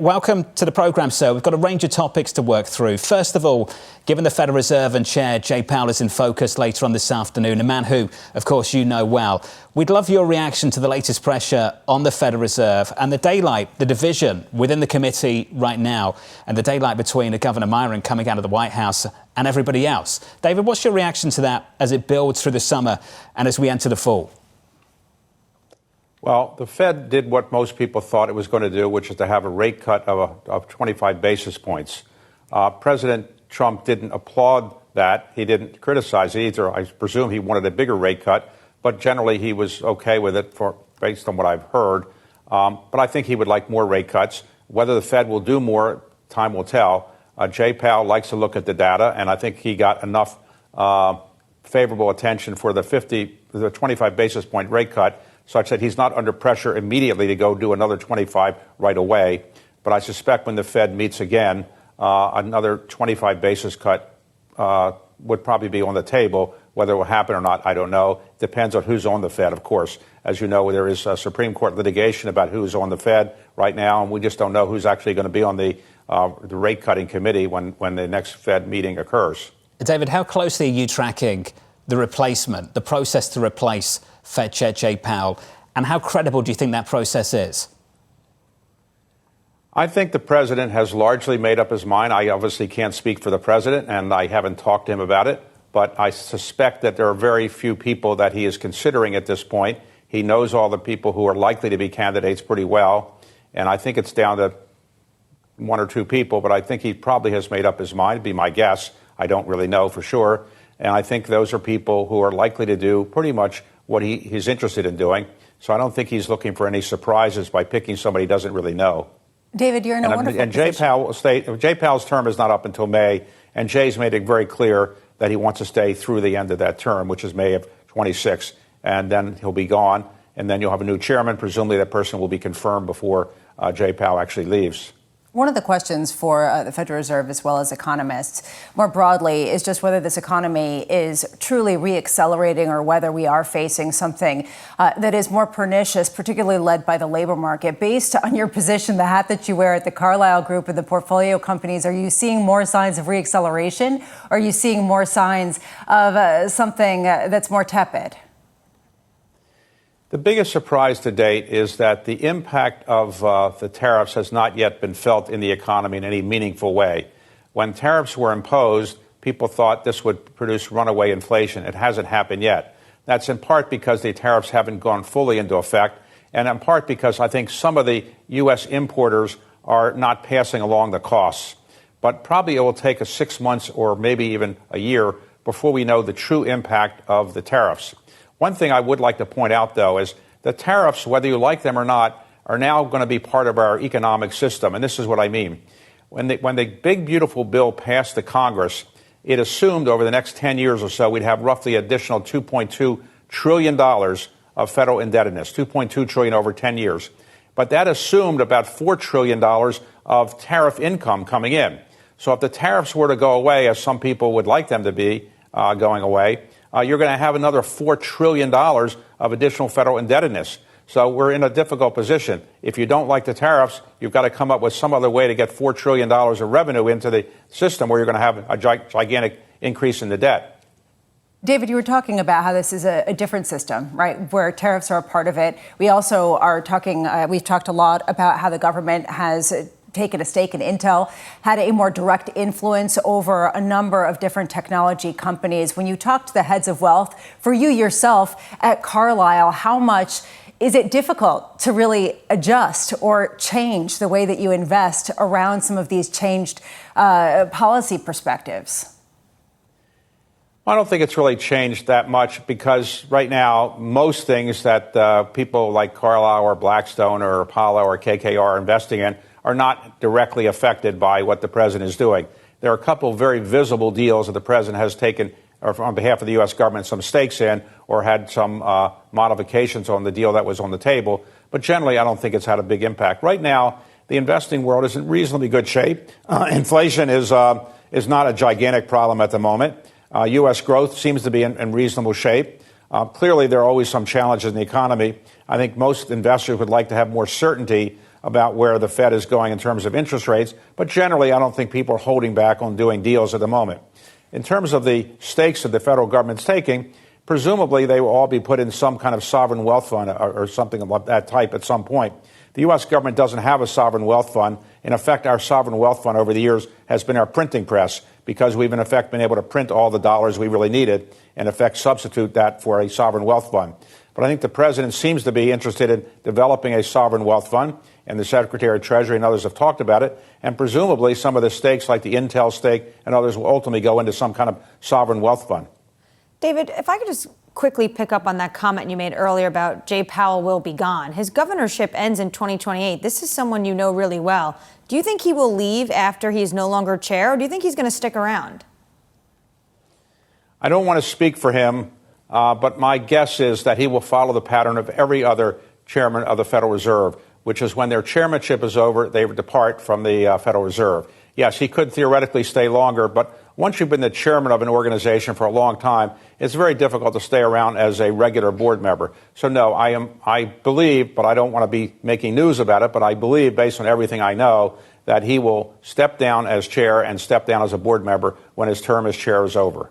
welcome to the programme, sir. We've got a range of topics to work through. First of all, given the Federal Reserve and Chair Jay Powell is in focus later on this afternoon, a man who, of course, you know well, we'd love your reaction to the latest pressure on the Federal Reserve and the daylight, the division within the committee right now, and the daylight between Governor Myron coming out of the White House and everybody else. David, what's your reaction to that as it builds through the summer and as we enter the fall? Well, the Fed did what most people thought it was going to do, which is to have a rate cut of 25 basis points. President Trump didn't applaud that. He didn't criticize it either. I presume he wanted a bigger rate cut, but generally he was okay with it based on what I've heard. But I think he would like more rate cuts. Whether the Fed will do more, time will tell. Jay Powell likes to look at the data, and I think he got enough favorable attention for the 25 basis point rate cut, such that he's not under pressure immediately to go do another 25 right away. But I suspect when the Fed meets again, another 25 basis cut would probably be on the table. Whether it will happen or not, I don't know. Depends on who's on the Fed, of course. As you know, there is Supreme Court litigation about who's on the Fed right now, and we just don't know who's actually going to be on the rate-cutting committee when the next Fed meeting occurs. David, how closely are you tracking the replacement, the process to replace Fed Chair Jay Powell, and how credible do you think that process is? I think the president has largely made up his mind. I obviously can't speak for the president, and I haven't talked to him about it, but I suspect that there are very few people that he is considering at this point. He knows all the people who are likely to be candidates pretty well, and I think it's down to one or two people, but I think he probably has made up his mind, would be my guess. I don't really know for sure. And I think those are people who are likely to do pretty much what he's interested in doing. So I don't think he's looking for any surprises by picking somebody he doesn't really know. David, you're in a wonderful position. And Jay Powell's term is not up until May, and Jay's made it very clear that he wants to stay through the end of that term, which is May of 26, and then he'll be gone, and then you'll have a new chairman. Presumably that person will be confirmed before Jay Powell actually leaves. One of the questions for the Federal Reserve, as well as economists more broadly, is just whether this economy is truly reaccelerating or whether we are facing something that is more pernicious, particularly led by the labor market. Based on your position, the hat that you wear at the Carlyle Group and the portfolio companies, are you seeing more signs of reacceleration? Or are you seeing more signs of something that's more tepid? The biggest surprise to date is that the impact of the tariffs has not yet been felt in the economy in any meaningful way. When tariffs were imposed, people thought this would produce runaway inflation. It hasn't happened yet. That's in part because the tariffs haven't gone fully into effect, and in part because I think some of the U.S. importers are not passing along the costs. But probably it will take us 6 months or maybe even a year before we know the true impact of the tariffs. One thing I would like to point out, though, is the tariffs, whether you like them or not, are now going to be part of our economic system. And this is what I mean. When the big, beautiful bill passed the Congress, it assumed over the next 10 years or so we'd have roughly additional $2.2 trillion of federal indebtedness, $2.2 trillion over 10 years. But that assumed about $4 trillion of tariff income coming in. So if the tariffs were to go away, as some people would like them to be going away, you're going to have another $4 trillion of additional federal indebtedness. So we're in a difficult position. If you don't like the tariffs, you've got to come up with some other way to get $4 trillion of revenue into the system where you're going to have a gigantic increase in the debt. David, you were talking about how this is a different system, right, where tariffs are a part of it. We also are talking, we've talked a lot about how the government has taken a stake in Intel, had a more direct influence over a number of different technology companies. When you talk to the heads of wealth, for you yourself at Carlyle, how much is it difficult to really adjust or change the way that you invest around some of these changed policy perspectives? I don't think it's really changed that much because right now, most things that people like Carlyle or Blackstone or Powell or KKR are investing in are not directly affected by what the president is doing. There are a couple of very visible deals that the president has taken, or on behalf of the U.S. government, some stakes in or had some modifications on the deal that was on the table. But generally, I don't think it's had a big impact. Right now, the investing world is in reasonably good shape. Inflation is not a gigantic problem at the moment. U.S. growth seems to be in reasonable shape. Clearly, there are always some challenges in the economy. I think most investors would like to have more certainty about where the Fed is going in terms of interest rates. But generally, I don't think people are holding back on doing deals at the moment. In terms of the stakes that the federal government's taking, presumably they will all be put in some kind of sovereign wealth fund or something of that type at some point. The U.S. government doesn't have a sovereign wealth fund. In effect, our sovereign wealth fund over the years has been our printing press, because we've in effect been able to print all the dollars we really needed and in effect substitute that for a sovereign wealth fund. But I think the president seems to be interested in developing a sovereign wealth fund, and the Secretary of Treasury and others have talked about it. And presumably some of the stakes, like the Intel stake and others, will ultimately go into some kind of sovereign wealth fund. David, if I could just quickly pick up on that comment you made earlier about Jay Powell will be gone. His governorship ends in 2028. This is someone you know really well. Do you think he will leave after he's no longer chair, or do you think he's going to stick around? I don't want to speak for him, but my guess is that he will follow the pattern of every other chairman of the Federal Reserve, which is when their chairmanship is over, they depart from the Federal Reserve. Yes, he could theoretically stay longer, but once you've been the chairman of an organization for a long time, it's very difficult to stay around as a regular board member. So no, I believe, but I don't want to be making news about it, but I believe, based on everything I know, that he will step down as chair and step down as a board member when his term as chair is over.